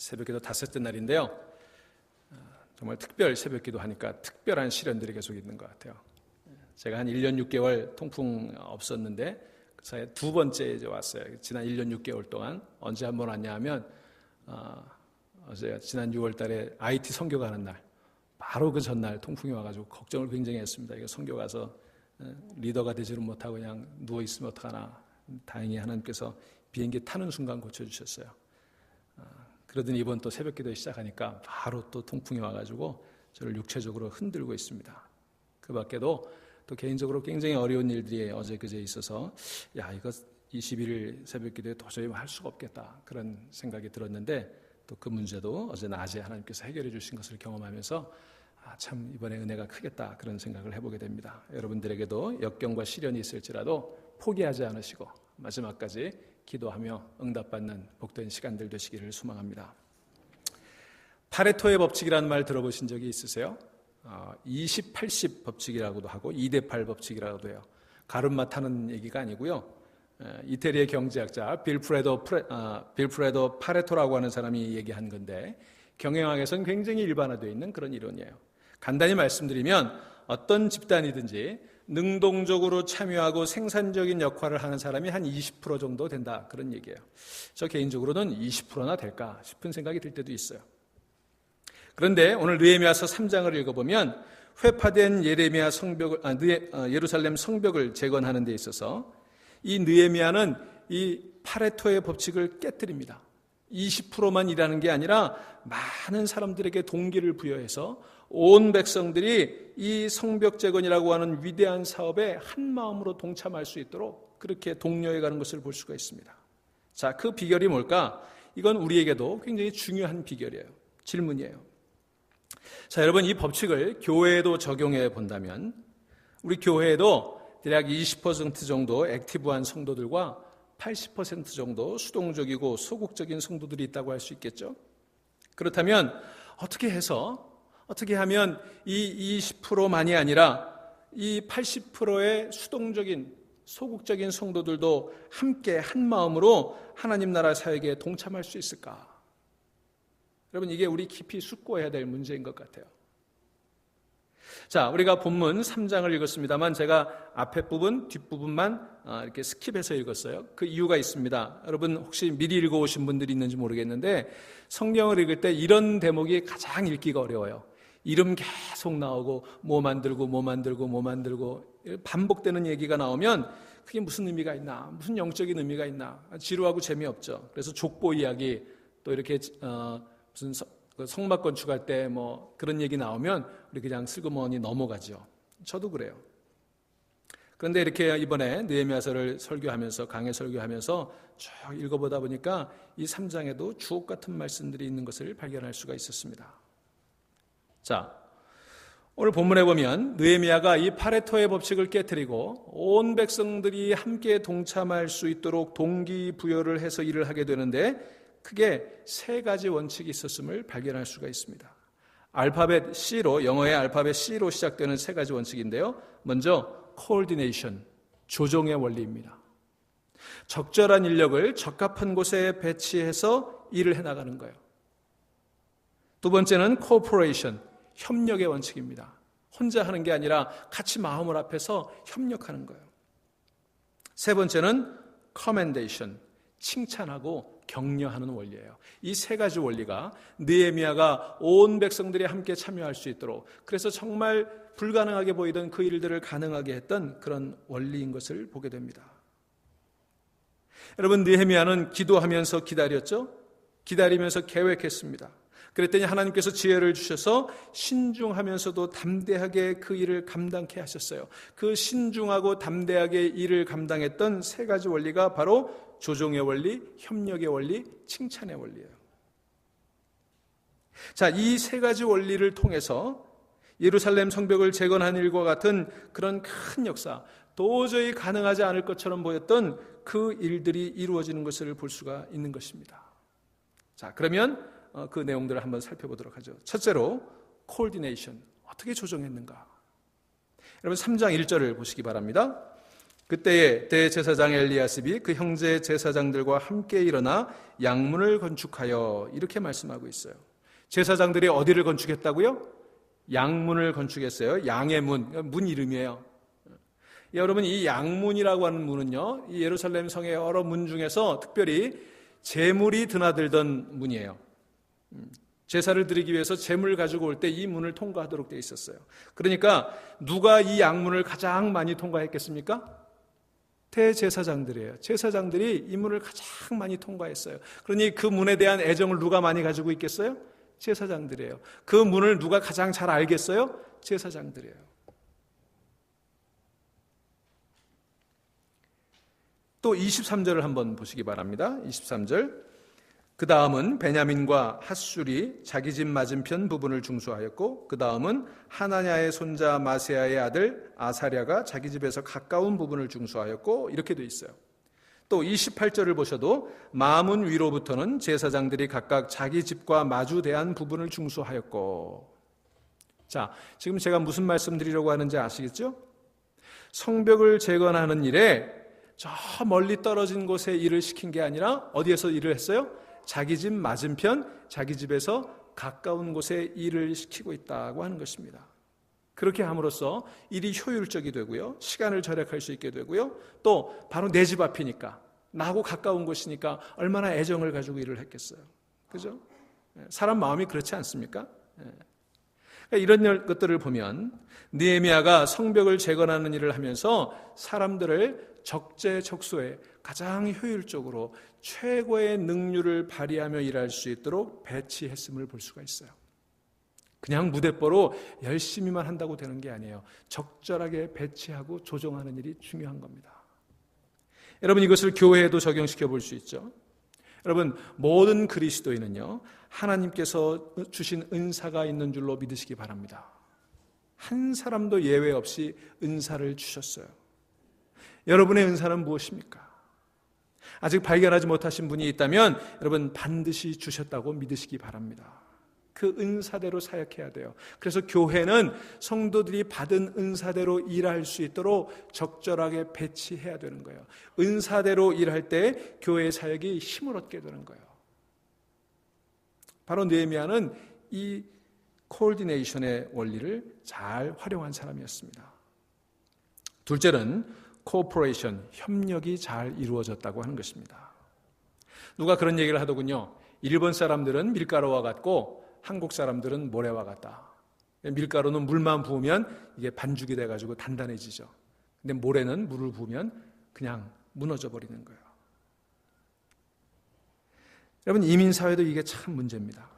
새벽기도 다섯째 날인데요. 정말 특별 새벽기도 하니까 특별한 시련들이 계속 있는 것 같아요. 제가 한 1년 6개월 통풍 없었는데 그 사이에 두 번째 이제 왔어요. 지난 1년 6개월 동안 언제 한번 왔냐 하면 어제 지난 6월 달에 IT 선교 가는 날 바로 그 전날 통풍이 와가지고 걱정을 굉장히 했습니다. 이거 선교 가서 리더가 되지를 못하고 그냥 누워있으면 어떡하나. 다행히 하나님께서 비행기 타는 순간 고쳐주셨어요. 그러더니 이번 또 새벽기도 시작하니까 바로 또 통풍이 와가지고 저를 육체적으로 흔들고 있습니다. 그 밖에도 또 개인적으로 굉장히 어려운 일들이 어제 그제 있어서 이거 21일 새벽기도에 도저히 할 수가 없겠다 그런 생각이 들었는데 또 그 문제도 어제 낮에 하나님께서 해결해 주신 것을 경험하면서 참 이번에 은혜가 크겠다 그런 생각을 해보게 됩니다. 여러분들에게도 역경과 시련이 있을지라도 포기하지 않으시고 마지막까지 기도하며 응답받는 복된 시간들 되시기를 소망합니다. 파레토의 법칙이라는 말 들어보신 적이 있으세요? 20-80 법칙이라고도 하고 2대8 법칙이라고도 해요. 가름마 타는 얘기가 아니고요. 이태리의 경제학자 빌프레도 파레토라고 하는 사람이 얘기한 건데 경영학에서는 굉장히 일반화되어 있는 그런 이론이에요. 간단히 말씀드리면 어떤 집단이든지 능동적으로 참여하고 생산적인 역할을 하는 사람이 한 20% 정도 된다 그런 얘기예요. 저 개인적으로는 20%나 될까 싶은 생각이 들 때도 있어요. 그런데 오늘 느헤미야서 3장을 읽어보면 회파된 예루살렘 성벽을 재건하는 데 있어서 이 느헤미야는 이 파레토의 법칙을 깨뜨립니다. 20%만 일하는 게 아니라 많은 사람들에게 동기를 부여해서 온 백성들이 이 성벽 재건이라고 하는 위대한 사업에 한 마음으로 동참할 수 있도록 그렇게 독려해가는 것을 볼 수가 있습니다. 자, 그 비결이 뭘까? 이건 우리에게도 굉장히 중요한 비결이에요. 질문이에요. 자, 여러분 이 법칙을 교회에도 적용해 본다면 우리 교회에도 대략 20% 정도 액티브한 성도들과 80% 정도 수동적이고 소극적인 성도들이 있다고 할 수 있겠죠. 그렇다면 어떻게 하면 이 20%만이 아니라 이 80%의 수동적인 소극적인 성도들도 함께 한 마음으로 하나님 나라 사역에 동참할 수 있을까? 여러분 이게 우리 깊이 숙고해야 될 문제인 것 같아요. 자, 우리가 본문 3장을 읽었습니다만 제가 앞에 부분, 뒷부분만 이렇게 스킵해서 읽었어요. 그 이유가 있습니다. 여러분 혹시 미리 읽어오신 분들이 있는지 모르겠는데 성경을 읽을 때 이런 대목이 가장 읽기가 어려워요. 이름 계속 나오고 뭐 만들고 반복되는 얘기가 나오면 그게 무슨 의미가 있나, 무슨 영적인 의미가 있나, 지루하고 재미없죠. 그래서 족보 이야기 또 이렇게 무슨 성막 건축할 때 뭐 그런 얘기 나오면 우리 그냥 슬그머니 넘어가죠. 저도 그래요. 그런데 이렇게 이번에 느헤미야서를 설교하면서 강해 설교하면서 쭉 읽어보다 보니까 이 3장에도 주옥 같은 말씀들이 있는 것을 발견할 수가 있었습니다. 자, 오늘 본문에 보면 느헤미야가 이 파레토의 법칙을 깨뜨리고 온 백성들이 함께 동참할 수 있도록 동기부여를 해서 일을 하게 되는데 크게 세 가지 원칙이 있었음을 발견할 수가 있습니다. 알파벳 C로, 영어의 알파벳 C로 시작되는 세 가지 원칙인데요. 먼저 coordination, 조정의 원리입니다. 적절한 인력을 적합한 곳에 배치해서 일을 해나가는 거예요. 두 번째는 cooperation, 협력의 원칙입니다. 혼자 하는 게 아니라 같이 마음을 합해서 협력하는 거예요. 세 번째는 commendation, 칭찬하고 격려하는 원리예요. 이 세 가지 원리가 느헤미야가 온 백성들이 함께 참여할 수 있도록, 그래서 정말 불가능하게 보이던 그 일들을 가능하게 했던 그런 원리인 것을 보게 됩니다. 여러분, 느헤미야는 기도하면서 기다렸죠? 기다리면서 계획했습니다. 그랬더니 하나님께서 지혜를 주셔서 신중하면서도 담대하게 그 일을 감당케 하셨어요. 그 신중하고 담대하게 일을 감당했던 세 가지 원리가 바로 조정의 원리, 협력의 원리, 칭찬의 원리예요. 자, 이 세 가지 원리를 통해서 예루살렘 성벽을 재건한 일과 같은 그런 큰 역사, 도저히 가능하지 않을 것처럼 보였던 그 일들이 이루어지는 것을 볼 수가 있는 것입니다. 자, 그러면 그 내용들을 한번 살펴보도록 하죠. 첫째로 coordination, 어떻게 조정했는가? 여러분 3장 1절을 보시기 바랍니다. 그때에 대제사장 엘리야십이 그 형제 제사장들과 함께 일어나 양문을 건축하여 이렇게 말씀하고 있어요. 제사장들이 어디를 건축했다고요? 양문을 건축했어요. 양의 문 이름이에요. 여러분, 이 양문이라고 하는 문은요, 이 예루살렘 성의 여러 문 중에서 특별히 제물이 드나들던 문이에요. 제사를 드리기 위해서 제물을 가지고 올 때 이 문을 통과하도록 되어 있었어요. 그러니까 누가 이 양문을 가장 많이 통과했겠습니까? 대제사장들이에요. 제사장들이 이 문을 가장 많이 통과했어요. 그러니 그 문에 대한 애정을 누가 많이 가지고 있겠어요? 제사장들이에요. 그 문을 누가 가장 잘 알겠어요? 제사장들이에요. 또 23절을 한번 보시기 바랍니다. 23절. 그 다음은 베냐민과 핫술이 자기 집 맞은편 부분을 중수하였고, 그 다음은 하나냐의 손자 마세야의 아들 아사랴가 자기 집에서 가까운 부분을 중수하였고, 이렇게 돼 있어요. 또 28절을 보셔도 마문 위로부터는 제사장들이 각각 자기 집과 마주대한 부분을 중수하였고. 자, 지금 제가 무슨 말씀 드리려고 하는지 아시겠죠? 성벽을 재건하는 일에 저 멀리 떨어진 곳에 일을 시킨 게 아니라 어디에서 일을 했어요? 자기 집 맞은편, 자기 집에서 가까운 곳에 일을 시키고 있다고 하는 것입니다. 그렇게 함으로써 일이 효율적이 되고요, 시간을 절약할 수 있게 되고요, 또 바로 내 집 앞이니까, 나하고 가까운 곳이니까 얼마나 애정을 가지고 일을 했겠어요. 그죠? 사람 마음이 그렇지 않습니까? 이런 것들을 보면 느헤미야가 성벽을 재건하는 일을 하면서 사람들을 적재적소에 가장 효율적으로 최고의 능률을 발휘하며 일할 수 있도록 배치했음을 볼 수가 있어요. 그냥 무대뽀로 열심히만 한다고 되는 게 아니에요. 적절하게 배치하고 조정하는 일이 중요한 겁니다. 여러분, 이것을 교회에도 적용시켜 볼 수 있죠. 여러분, 모든 그리스도인은요, 하나님께서 주신 은사가 있는 줄로 믿으시기 바랍니다. 한 사람도 예외 없이 은사를 주셨어요. 여러분의 은사는 무엇입니까? 아직 발견하지 못하신 분이 있다면 여러분 반드시 주셨다고 믿으시기 바랍니다. 그 은사대로 사역해야 돼요. 그래서 교회는 성도들이 받은 은사대로 일할 수 있도록 적절하게 배치해야 되는 거예요. 은사대로 일할 때 교회의 사역이 힘을 얻게 되는 거예요. 바로 느헤미야는 이 코디네이션의 원리를 잘 활용한 사람이었습니다. 둘째는 코퍼레이션, 협력이 잘 이루어졌다고 하는 것입니다. 누가 그런 얘기를 하더군요. 일본 사람들은 밀가루와 같고 한국 사람들은 모래와 같다. 밀가루는 물만 부으면 이게 반죽이 돼가지고 단단해지죠. 근데 모래는 물을 부으면 그냥 무너져 버리는 거예요. 여러분, 이민사회도 이게 참 문제입니다.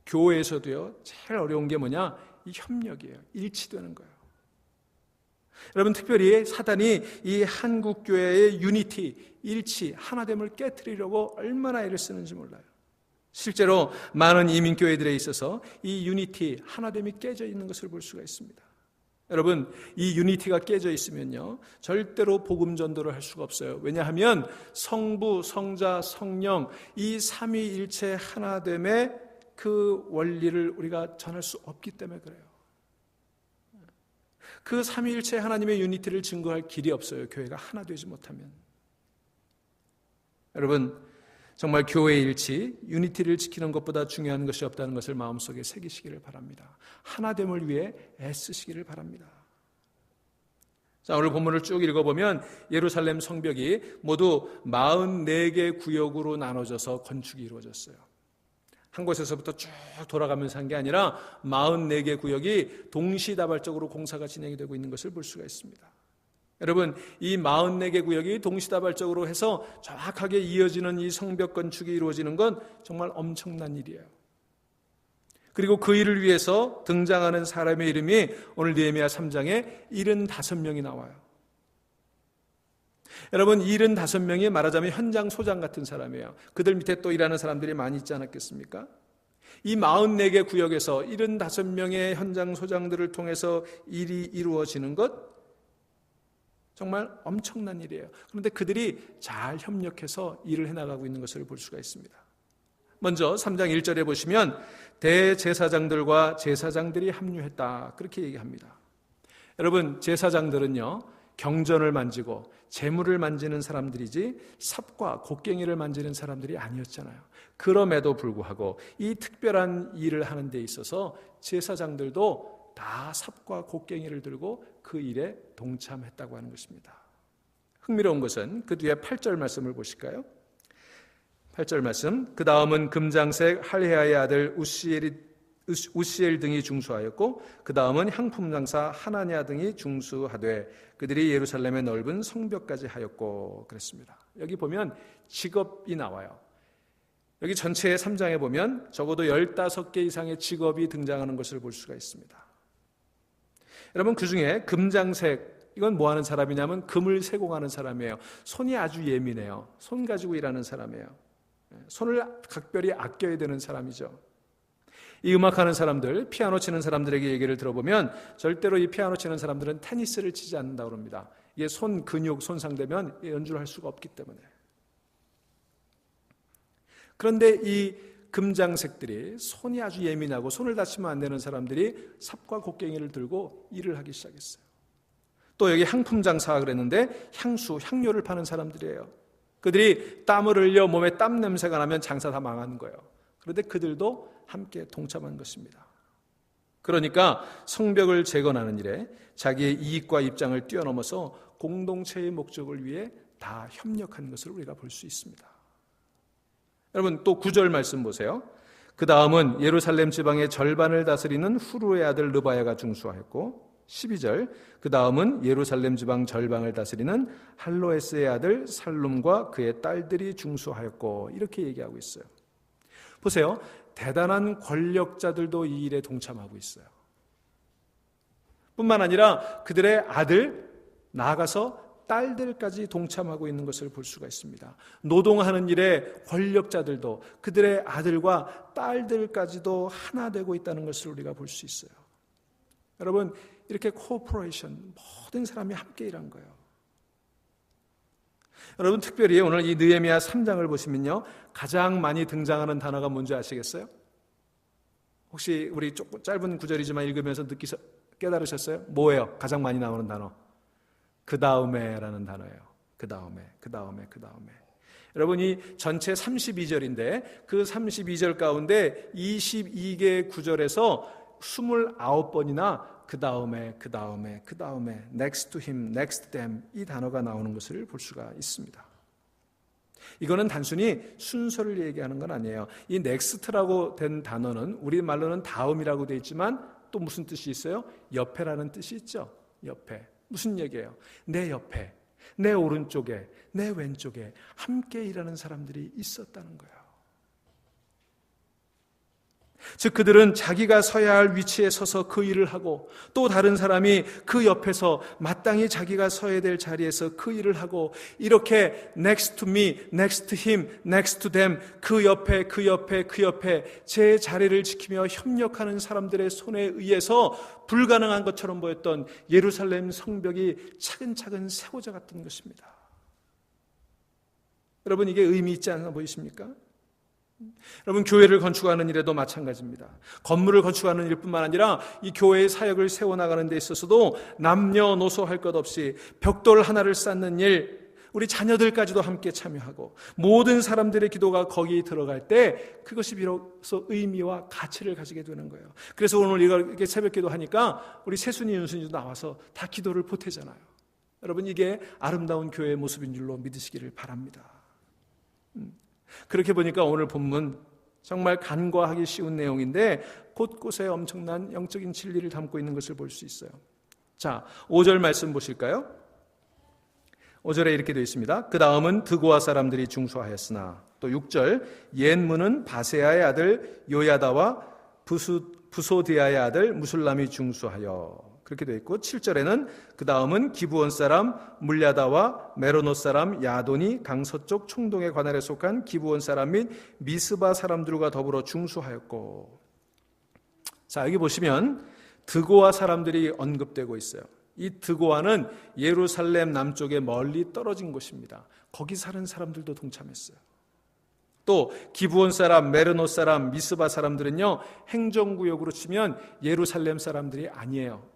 교회에서도요, 제일 어려운 게 뭐냐? 이 협력이에요. 일치되는 거예요. 여러분, 특별히 사단이 이 한국교회의 유니티, 일치, 하나됨을 깨트리려고 얼마나 애를 쓰는지 몰라요. 실제로 많은 이민교회들에 있어서 이 유니티, 하나됨이 깨져 있는 것을 볼 수가 있습니다. 여러분, 이 유니티가 깨져 있으면요, 절대로 복음 전도를 할 수가 없어요. 왜냐하면 성부, 성자, 성령, 이 삼위일체 하나됨의 그 원리를 우리가 전할 수 없기 때문에 그래요. 그 삼위일체 하나님의 유니티를 증거할 길이 없어요. 교회가 하나 되지 못하면. 여러분, 정말 교회의 일치, 유니티를 지키는 것보다 중요한 것이 없다는 것을 마음속에 새기시기를 바랍니다. 하나됨을 위해 애쓰시기를 바랍니다. 자, 오늘 본문을 쭉 읽어보면 예루살렘 성벽이 모두 44개 구역으로 나눠져서 건축이 이루어졌어요. 한 곳에서부터 쭉 돌아가면서 한 게 아니라 44개 구역이 동시다발적으로 공사가 진행이 되고 있는 것을 볼 수가 있습니다. 여러분, 이 44개 구역이 동시다발적으로 해서 정확하게 이어지는 이 성벽 건축이 이루어지는 건 정말 엄청난 일이에요. 그리고 그 일을 위해서 등장하는 사람의 이름이 오늘 느헤미야 3장에 75명이 나와요. 여러분, 75명이 말하자면 현장 소장 같은 사람이에요. 그들 밑에 또 일하는 사람들이 많이 있지 않았겠습니까? 이 44개 구역에서 75명의 현장 소장들을 통해서 일이 이루어지는 것, 정말 엄청난 일이에요. 그런데 그들이 잘 협력해서 일을 해나가고 있는 것을 볼 수가 있습니다. 먼저 3장 1절에 보시면 대제사장들과 제사장들이 합류했다, 그렇게 얘기합니다. 여러분, 제사장들은요, 경전을 만지고 재물을 만지는 사람들이지 삽과 곡괭이를 만지는 사람들이 아니었잖아요. 그럼에도 불구하고 이 특별한 일을 하는 데 있어서 제사장들도 다 삽과 곡괭이를 들고 그 일에 동참했다고 하는 것입니다. 흥미로운 것은 그 뒤에 8절 말씀을 보실까요? 8절 말씀, 그 다음은 금장색 할헤아의 아들 우시엘 등이 중수하였고 그 다음은 향품 장사 하나냐 등이 중수하되 그들이 예루살렘의 넓은 성벽까지 하였고 그랬습니다. 여기 보면 직업이 나와요. 여기 전체의 3장에 보면 적어도 15개 이상의 직업이 등장하는 것을 볼 수가 있습니다. 여러분, 그 중에 금장색, 이건 뭐 하는 사람이냐면 금을 세공하는 사람이에요. 손이 아주 예민해요. 손 가지고 일하는 사람이에요. 손을 각별히 아껴야 되는 사람이죠. 이 음악하는 사람들, 피아노 치는 사람들에게 얘기를 들어보면 절대로 이 피아노 치는 사람들은 테니스를 치지 않는다고 합니다. 이게 손 근육 손상되면 연주를 할 수가 없기 때문에. 그런데 이 금장색들이 손이 아주 예민하고 손을 다치면 안 되는 사람들이 삽과 곡괭이를 들고 일을 하기 시작했어요. 또 여기 향품 장사가 그랬는데 향수, 향료를 파는 사람들이에요. 그들이 땀을 흘려 몸에 땀 냄새가 나면 장사 다 망하는 거예요. 그런데 그들도 함께 동참한 것입니다. 그러니까 성벽을 재건하는 일에 자기의 이익과 입장을 뛰어넘어서 공동체의 목적을 위해 다 협력한 것을 우리가 볼 수 있습니다. 여러분, 또 9절 말씀 보세요. 그 다음은 예루살렘 지방의 절반을 다스리는 후루의 아들 르바야가 중수하였고 12절, 그 다음은 예루살렘 지방 절반을 다스리는 할로에스의 아들 살룸과 그의 딸들이 중수하였고 이렇게 얘기하고 있어요. 보세요. 대단한 권력자들도 이 일에 동참하고 있어요. 뿐만 아니라 그들의 아들, 나아가서 딸들까지 동참하고 있는 것을 볼 수가 있습니다. 노동하는 일에 권력자들도 그들의 아들과 딸들까지도 하나 되고 있다는 것을 우리가 볼 수 있어요. 여러분, 이렇게 코퍼레이션, 모든 사람이 함께 일한 거예요. 여러분, 특별히 오늘 이 느헤미야 3장을 보시면요, 가장 많이 등장하는 단어가 뭔지 아시겠어요? 혹시 우리 조금 짧은 구절이지만 읽으면서 깨달으셨어요? 뭐예요? 가장 많이 나오는 단어. 그 다음에라는 단어예요. 그 다음에. 여러분, 이 전체 32절인데 그 32절 가운데 22개의 구절에서 29번이나 그 다음에 next to him, next them 이 단어가 나오는 것을 볼 수가 있습니다. 이거는 단순히 순서를 얘기하는 건 아니에요. 이 next라고 된 단어는 우리말로는 다음이라고 되어 있지만 또 무슨 뜻이 있어요? 옆에라는 뜻이 있죠. 옆에. 무슨 얘기예요? 내 옆에, 내 오른쪽에, 내 왼쪽에 함께 일하는 사람들이 있었다는 거예요. 즉 그들은 자기가 서야 할 위치에 서서 그 일을 하고 또 다른 사람이 그 옆에서 마땅히 자기가 서야 될 자리에서 그 일을 하고 이렇게 next to me, next to him, next to them 그 옆에 제 자리를 지키며 협력하는 사람들의 손에 의해서 불가능한 것처럼 보였던 예루살렘 성벽이 차근차근 세워져 갔던 것입니다. 여러분, 이게 의미 있지 않아 보이십니까? 여러분, 교회를 건축하는 일에도 마찬가지입니다. 건물을 건축하는 일뿐만 아니라 이 교회의 사역을 세워나가는 데 있어서도 남녀노소 할 것 없이 벽돌 하나를 쌓는 일, 우리 자녀들까지도 함께 참여하고 모든 사람들의 기도가 거기 들어갈 때 그것이 비로소 의미와 가치를 가지게 되는 거예요. 그래서 오늘 이렇게 새벽 기도하니까 우리 세순이 윤순이도 나와서 다 기도를 보태잖아요. 여러분, 이게 아름다운 교회의 모습인 줄로 믿으시기를 바랍니다. 그렇게 보니까 오늘 본문 정말 간과하기 쉬운 내용인데 곳곳에 엄청난 영적인 진리를 담고 있는 것을 볼 수 있어요. 자, 5절 말씀 보실까요? 5절에 이렇게 되어 있습니다. 그 다음은 드고아 사람들이 중수하였으나, 또 6절, 옛문은 바세아의 아들 요야다와 부소디아의 아들 무술람이 중수하여, 그렇게 되어 있고 7절에는 그 다음은 기브온 사람 물야다와 메로노 사람 야돈이 강서쪽 총동의 관할에 속한 기브온 사람 및 미스바 사람들과 더불어 중수하였고. 자, 여기 보시면 드고아 사람들이 언급되고 있어요. 이 드고아는 예루살렘 남쪽에 멀리 떨어진 곳입니다. 거기 사는 사람들도 동참했어요. 또 기브온 사람, 메르노 사람, 미스바 사람들은요, 행정구역으로 치면 예루살렘 사람들이 아니에요.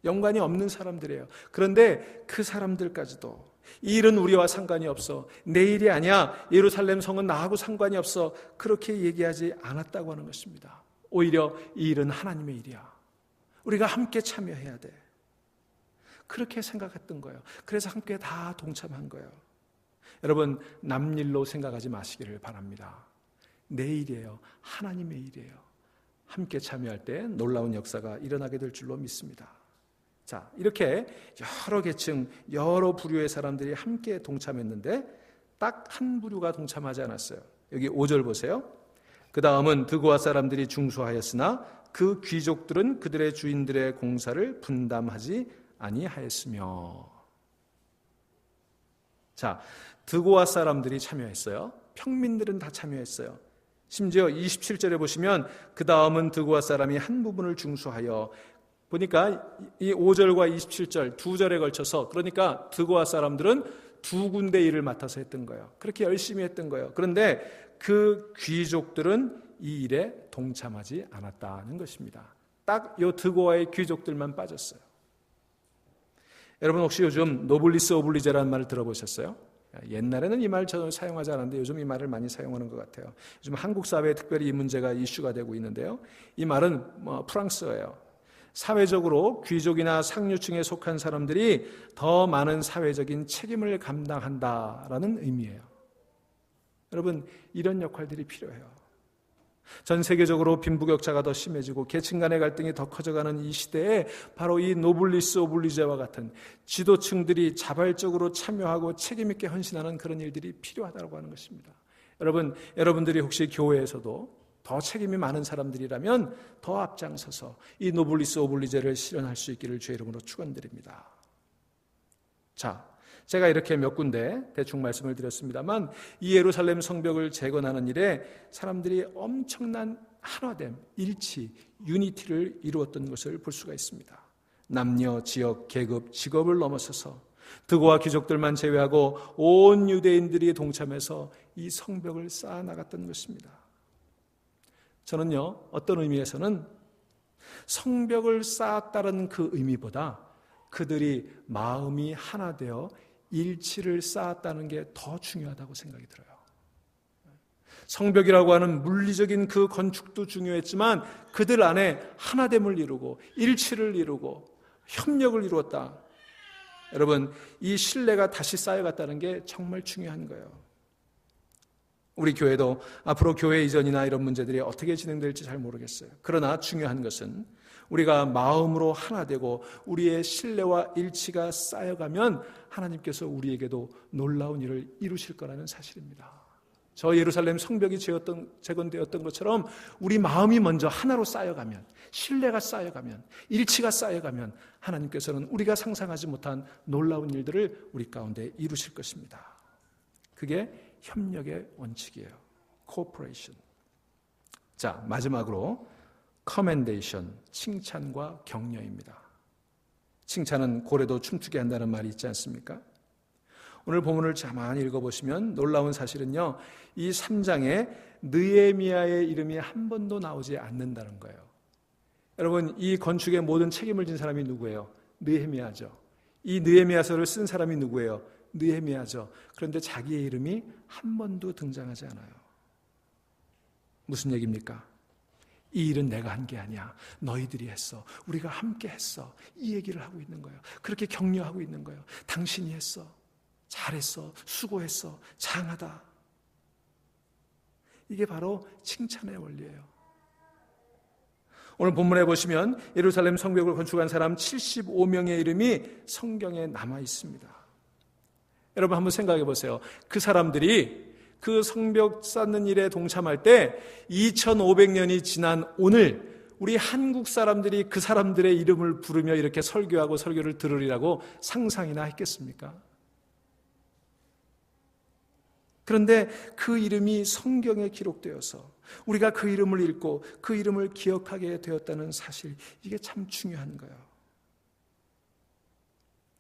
연관이 없는 사람들이에요. 그런데 그 사람들까지도 이 일은 우리와 상관이 없어, 내 일이 아니야, 예루살렘 성은 나하고 상관이 없어, 그렇게 얘기하지 않았다고 하는 것입니다. 오히려 이 일은 하나님의 일이야, 우리가 함께 참여해야 돼, 그렇게 생각했던 거예요. 그래서 함께 다 동참한 거예요. 여러분, 남일로 생각하지 마시기를 바랍니다. 내 일이에요, 하나님의 일이에요. 함께 참여할 때 놀라운 역사가 일어나게 될 줄로 믿습니다. 자, 이렇게 여러 계층, 여러 부류의 사람들이 함께 동참했는데 딱 한 부류가 동참하지 않았어요. 여기 5절 보세요. 그 다음은 드고아 사람들이 중수하였으나 그 귀족들은 그들의 주인들의 공사를 분담하지 아니하였으며. 자, 드고아 사람들이 참여했어요. 평민들은 다 참여했어요. 심지어 27절에 보시면 그 다음은 드고아 사람이 한 부분을 중수하여, 보니까 이 5절과 27절 두 절에 걸쳐서, 그러니까 드고아 사람들은 두 군데 일을 맡아서 했던 거예요. 그렇게 열심히 했던 거예요. 그런데 그 귀족들은 이 일에 동참하지 않았다는 것입니다. 딱 이 드고아의 귀족들만 빠졌어요. 여러분, 혹시 요즘 노블리스 오블리제라는 말을 들어보셨어요? 옛날에는 이 말 저는 사용하지 않았는데 요즘 이 말을 많이 사용하는 것 같아요. 요즘 한국 사회에 특별히 이 문제가 이슈가 되고 있는데요. 이 말은 프랑스어예요. 사회적으로 귀족이나 상류층에 속한 사람들이 더 많은 사회적인 책임을 감당한다라는 의미예요. 여러분, 이런 역할들이 필요해요. 전 세계적으로 빈부격차가 더 심해지고 계층 간의 갈등이 더 커져가는 이 시대에 바로 이 노블리스 오블리제와 같은 지도층들이 자발적으로 참여하고 책임있게 헌신하는 그런 일들이 필요하다고 하는 것입니다. 여러분들이 혹시 교회에서도 더 책임이 많은 사람들이라면 더 앞장서서 이 노블리스 오블리제를 실현할 수 있기를 주의 이름으로 축원드립니다. 자, 제가 이렇게 몇 군데 대충 말씀을 드렸습니다만 이 예루살렘 성벽을 재건하는 일에 사람들이 엄청난 하나됨, 일치, 유니티를 이루었던 것을 볼 수가 있습니다. 남녀, 지역, 계급, 직업을 넘어서서 드고아 귀족들만 제외하고 온 유대인들이 동참해서 이 성벽을 쌓아나갔던 것입니다. 저는요, 어떤 의미에서는 성벽을 쌓았다는 그 의미보다 그들이 마음이 하나 되어 일치를 쌓았다는 게 더 중요하다고 생각이 들어요. 성벽이라고 하는 물리적인 그 건축도 중요했지만 그들 안에 하나됨을 이루고 일치를 이루고 협력을 이루었다. 여러분, 이 신뢰가 다시 쌓여갔다는 게 정말 중요한 거예요. 우리 교회도 앞으로 교회 이전이나 이런 문제들이 어떻게 진행될지 잘 모르겠어요. 그러나 중요한 것은 우리가 마음으로 하나 되고 우리의 신뢰와 일치가 쌓여가면 하나님께서 우리에게도 놀라운 일을 이루실 거라는 사실입니다. 저 예루살렘 성벽이 재건되었던 것처럼 우리 마음이 먼저 하나로 쌓여가면, 신뢰가 쌓여가면, 일치가 쌓여가면 하나님께서는 우리가 상상하지 못한 놀라운 일들을 우리 가운데 이루실 것입니다. 그게 협력의 원칙이에요. 코퍼레이션. 자, 마지막으로 commendation, 칭찬과 격려입니다. 칭찬은 고래도 춤추게 한다는 말이 있지 않습니까? 오늘 본문을 가만히 읽어보시면 놀라운 사실은요, 이 3장에 느헤미야의 이름이 한 번도 나오지 않는다는 거예요. 여러분, 이 건축의 모든 책임을 진 사람이 누구예요? 느헤미야죠. 이 느헤미야서를 쓴 사람이 누구예요? 느헤미야죠. 그런데 자기의 이름이 한 번도 등장하지 않아요. 무슨 얘기입니까? 이 일은 내가 한 게 아니야. 너희들이 했어. 우리가 함께 했어. 이 얘기를 하고 있는 거예요. 그렇게 격려하고 있는 거예요. 당신이 했어. 잘했어. 수고했어. 장하다. 이게 바로 칭찬의 원리예요. 오늘 본문에 보시면 예루살렘 성벽을 건축한 사람 75명의 이름이 성경에 남아 있습니다. 여러분 한번 생각해 보세요. 그 사람들이 그 성벽 쌓는 일에 동참할 때 2500년이 지난 오늘 우리 한국 사람들이 그 사람들의 이름을 부르며 이렇게 설교하고 설교를 들으리라고 상상이나 했겠습니까? 그런데 그 이름이 성경에 기록되어서 우리가 그 이름을 읽고 그 이름을 기억하게 되었다는 사실, 이게 참 중요한 거예요.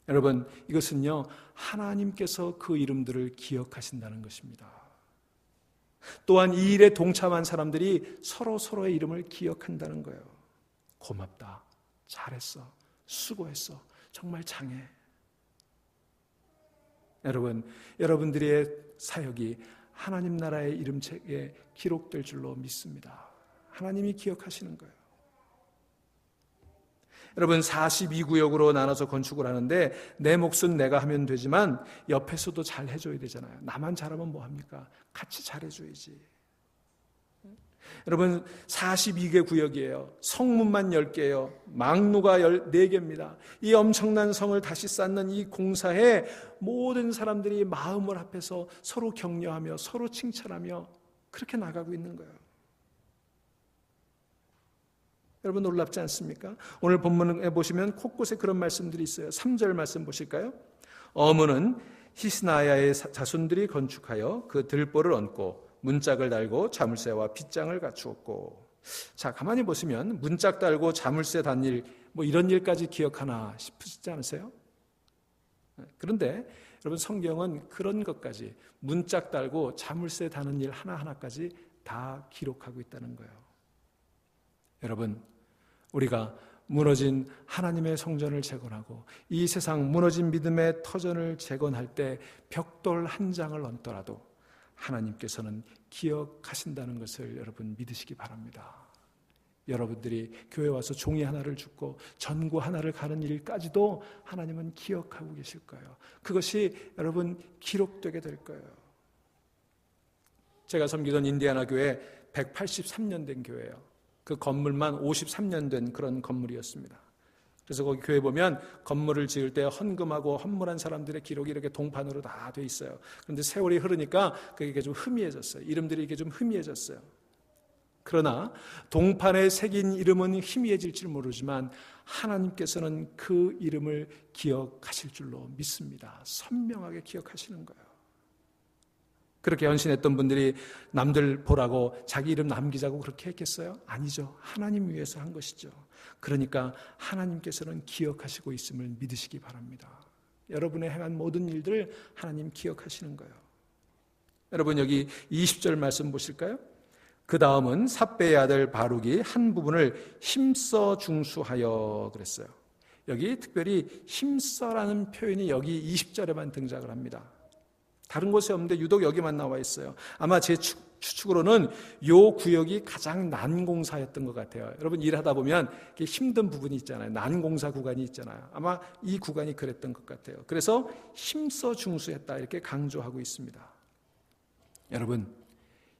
여러분, 이것은요, 하나님께서 그 이름들을 기억하신다는 것입니다. 또한 이 일에 동참한 사람들이 서로의 이름을 기억한다는 거예요. 고맙다, 잘했어, 수고했어. 정말 장해. 여러분, 여러분들의 사역이 하나님 나라의 이름책에 기록될 줄로 믿습니다. 하나님이 기억하시는 거예요. 여러분, 42구역으로 나눠서 건축을 하는데 내 몫은 내가 하면 되지만 옆에서도 잘 해줘야 되잖아요. 나만 잘하면 뭐합니까? 같이 잘해줘야지. 여러분, 42개 구역이에요. 성문만 10개예요. 망루가 14개입니다. 이 엄청난 성을 다시 쌓는 이 공사에 모든 사람들이 마음을 합해서 서로 격려하며 서로 칭찬하며 그렇게 나가고 있는 거예요. 여러분, 놀랍지 않습니까? 오늘 본문에 보시면 곳곳에 그런 말씀들이 있어요. 3절 말씀 보실까요? 어문은 히스나야의 자손들이 건축하여 그 들보를 얹고 문짝을 달고 자물쇠와 빗장을 갖추었고. 자, 가만히 보시면 문짝 달고 자물쇠 단 일, 뭐 이런 일까지 기억하나 싶으시지 않으세요? 그런데 여러분, 성경은 그런 것까지 문짝 달고 자물쇠 다는 일 하나하나까지 다 기록하고 있다는 거예요. 여러분, 우리가 무너진 하나님의 성전을 재건하고 이 세상 무너진 믿음의 터전을 재건할 때 벽돌 한 장을 얹더라도 하나님께서는 기억하신다는 것을 여러분 믿으시기 바랍니다. 여러분들이 교회 와서 종이 하나를 줍고 전구 하나를 가는 일까지도 하나님은 기억하고 계실 거예요. 그것이 여러분 기록되게 될 거예요. 제가 섬기던 인디아나 교회 183년 된 교회예요. 그 건물만 53년 된 그런 건물이었습니다. 그래서 거기 교회 보면 건물을 지을 때 헌금하고 헌물한 사람들의 기록이 이렇게 동판으로 다 돼 있어요. 그런데 세월이 흐르니까 그게 좀 희미해졌어요. 이름들이 이게 좀 희미해졌어요. 그러나 동판에 새긴 이름은 희미해질지 모르지만 하나님께서는 그 이름을 기억하실 줄로 믿습니다. 선명하게 기억하시는 거예요. 그렇게 헌신했던 분들이 남들 보라고 자기 이름 남기자고 그렇게 했겠어요? 아니죠. 하나님 위해서 한 것이죠. 그러니까 하나님께서는 기억하시고 있음을 믿으시기 바랍니다. 여러분의 행한 모든 일들을 하나님 기억하시는 거예요. 여러분, 여기 20절 말씀 보실까요? 그 다음은 삽배의 아들 바룩이 한 부분을 힘써 중수하여 그랬어요. 여기 특별히 힘써라는 표현이 여기 20절에만 등장을 합니다. 다른 곳에 없는데 유독 여기만 나와 있어요. 아마 제 추측으로는 이 구역이 가장 난공사였던 것 같아요. 여러분, 일하다 보면 힘든 부분이 있잖아요. 난공사 구간이 있잖아요. 아마 이 구간이 그랬던 것 같아요. 그래서 힘써 중수했다 이렇게 강조하고 있습니다. 여러분,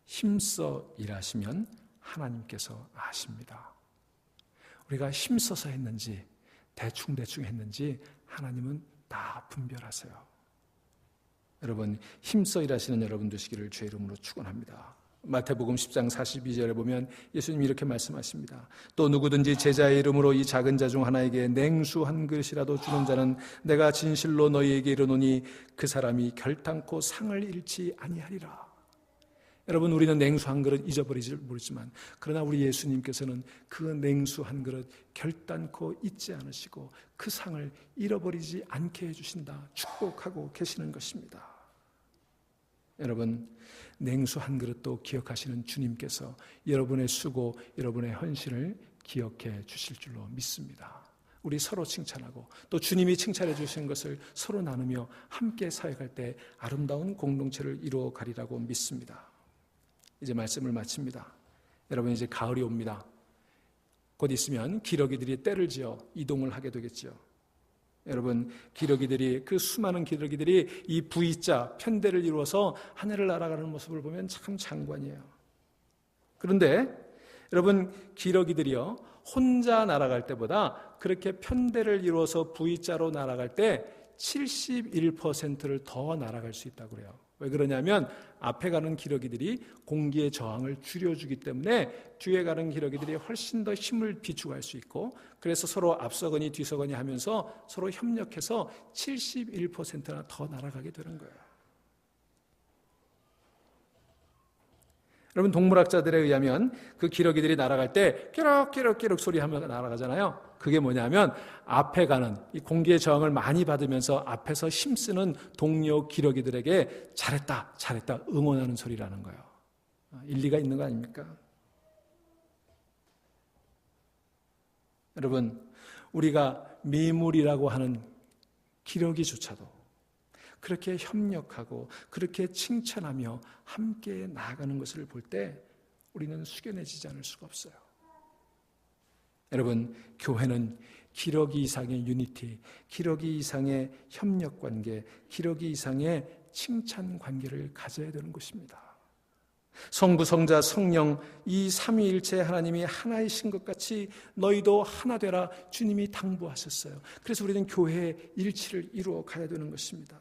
힘써 일하시면 하나님께서 아십니다. 우리가 힘써서 했는지 대충 했는지 하나님은 다 분별하세요. 여러분, 힘써 일하시는 여러분 되시기를 주의 이름으로 축원합니다. 마태복음 10장 42절에 보면 예수님이 이렇게 말씀하십니다. 또 누구든지 제자의 이름으로 이 작은 자 중 하나에게 냉수 한 그릇이라도 주는 자는 내가 진실로 너희에게 이르노니 그 사람이 결탄코 상을 잃지 아니하리라. 여러분, 우리는 냉수 한 그릇 잊어버리지 모르지만 그러나 우리 예수님께서는 그 냉수 한 그릇 결단코 잊지 않으시고 그 상을 잃어버리지 않게 해주신다, 축복하고 계시는 것입니다. 여러분, 냉수 한 그릇도 기억하시는 주님께서 여러분의 수고, 여러분의 헌신을 기억해 주실 줄로 믿습니다. 우리 서로 칭찬하고 또 주님이 칭찬해 주신 것을 서로 나누며 함께 사역할 때 아름다운 공동체를 이루어 가리라고 믿습니다. 이제 말씀을 마칩니다. 여러분, 이제 가을이 옵니다. 곧 있으면 기러기들이 떼를 지어 이동을 하게 되겠죠. 여러분, 기러기들이, 그 수많은 기러기들이 이 V자 편대를 이루어서 하늘을 날아가는 모습을 보면 참 장관이에요. 그런데 여러분, 기러기들이요, 혼자 날아갈 때보다 그렇게 편대를 이루어서 V자로 날아갈 때 71%를 더 날아갈 수 있다고 그래요. 왜 그러냐면 앞에 가는 기러기들이 공기의 저항을 줄여주기 때문에 뒤에 가는 기러기들이 훨씬 더 힘을 비축할 수 있고, 그래서 서로 앞서거니 뒤서거니 하면서 서로 협력해서 71%나 더 날아가게 되는 거예요. 여러분, 동물학자들에 의하면 그 기러기들이 날아갈 때 끼럭끼럭끼럭 소리하면서 날아가잖아요. 그게 뭐냐면 앞에 가는 이 공기의 저항을 많이 받으면서 앞에서 힘쓰는 동료 기러기들에게 잘했다, 잘했다 응원하는 소리라는 거예요. 일리가 있는 거 아닙니까? 여러분, 우리가 매물이라고 하는 기러기조차도 그렇게 협력하고 그렇게 칭찬하며 함께 나아가는 것을 볼 때 우리는 숙연해지지 않을 수가 없어요. 여러분, 교회는 기러기 이상의 유니티, 기러기 이상의 협력관계, 기러기 이상의 칭찬관계를 가져야 되는 것입니다. 성부, 성자, 성령 이 삼위일체 하나님이 하나이신 것 같이 너희도 하나 되라 주님이 당부하셨어요. 그래서 우리는 교회의 일치를 이루어 가야 되는 것입니다.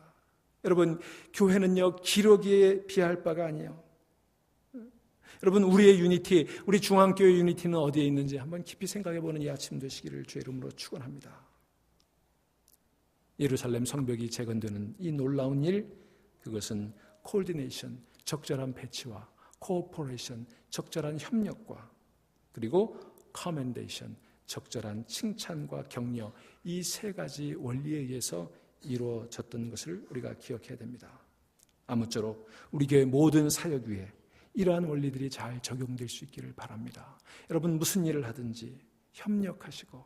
여러분, 교회는요 기러기에 비할 바가 아니에요. 여러분, 우리의 유니티, 우리 중앙교회 유니티는 어디에 있는지 한번 깊이 생각해보는 이 아침 되시기를 주의 이름으로 축원합니다. 예루살렘 성벽이 재건되는 이 놀라운 일, 그것은 코디네이션, 적절한 배치와 코오퍼레이션, 적절한 협력과 그리고 커멘데이션, 적절한 칭찬과 격려, 이 세 가지 원리에 의해서 이루어졌던 것을 우리가 기억해야 됩니다. 아무쪼록 우리 교회 모든 사역 위에 이러한 원리들이 잘 적용될 수 있기를 바랍니다. 여러분, 무슨 일을 하든지 협력하시고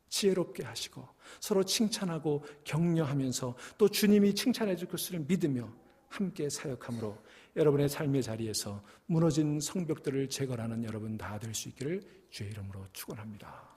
지혜롭게 하시고 서로 칭찬하고 격려하면서 또 주님이 칭찬해 줄 것을 믿으며 함께 사역함으로 여러분의 삶의 자리에서 무너진 성벽들을 재건하는 여러분 다 될 수 있기를 주의 이름으로 축원합니다.